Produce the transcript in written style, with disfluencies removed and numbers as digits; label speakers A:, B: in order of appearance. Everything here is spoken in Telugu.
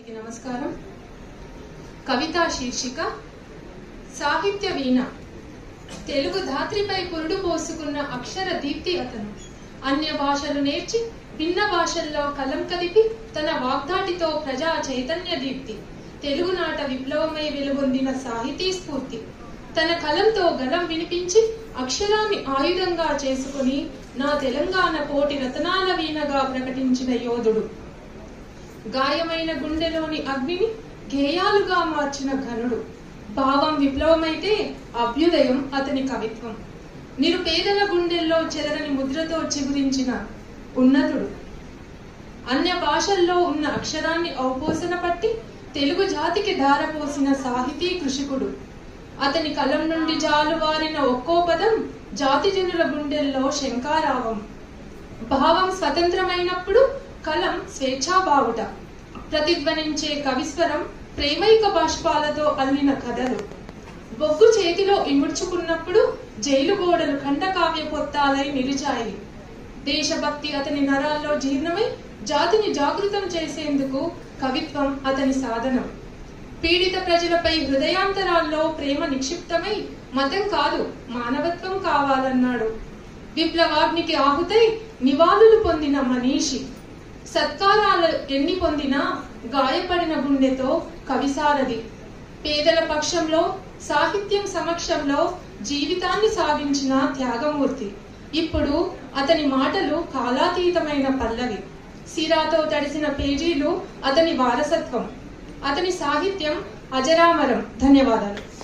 A: అందరికీ నమస్కారం. కవితా శీర్షిక సాహిత్య వీణ. తెలుగు ధాత్రిపై పురుడు పోసుకున్న అక్షర దీప్తి అతను. అన్య భాషలు నేర్చి భిన్న భాషల్లో కలం కదిపి తన వాగ్దాటితో ప్రజా చైతన్య దీప్తి. తెలుగునాట విప్లవమై వెలుగొందిన సాహితీ స్ఫూర్తి. తన కలంతో గలం వినిపించి అక్షరాన్ని ఆయుధంగా చేసుకుని నా తెలంగాణ కోటి రతనాల వీణగా ప్రకటించిన యోధుడు. గాయమైన గుండెలోని అగ్నిని గేయాలుగా మార్చిన ఘనుడు. భావం విప్లవమైతే అభ్యుదయం అతని కవిత్వం. నిరుపేదల గుండెల్లో చెరగని ముద్రతో చిగురించిన ఉన్నతుడు. అన్య భాషల్లో ఉన్న అక్షరాన్ని ఔపోసన పట్టి తెలుగు జాతికి ధారపోసిన సాహితీ కృషికుడు. అతని కలం నుండి జాలువారిన ఒక్కో పదం జాతి జనుల గుండెల్లో శంకారావం. భావం స్వతంత్రమైనప్పుడు కలం స్వేచ్ఛాబావుట. ప్రతిధ్వనించే కవిస్వరం ప్రేమైక బాష్పాలతో అల్లిన కథలు. బొగ్గు చేతిలో ఇముడ్చుకున్నప్పుడు జైలు గోడలు ఖండకావ్య పొత్తాలై నిలిచాయి. దేశభక్తి అతని నరాల్లో జీర్ణమై జాతిని జాగృతం చేసేందుకు కవిత్వం అతని సాధనం. పీడిత ప్రజలపై హృదయాంతరాల్లో ప్రేమ నిక్షిప్తమై మతం కాదు మానవత్వం కావాలన్నాడు. విప్లవాగ్నికి ఆహుతై నివాళులు పొందిన మనీషి. సత్కారాలు ఎన్ని పొందినా గాయపడిన గుండెతో కవిసారథి. పేదల పక్షంలో సాహిత్యం సమక్షంలో జీవితాన్ని సాగించిన త్యాగమూర్తి. ఇప్పుడు అతని మాటలు కాలాతీతమైన పల్లవి. సిరాతో తడిసిన పేజీలు అతని వారసత్వం. అతని సాహిత్యం అజరామరం. ధన్యవాదాలు.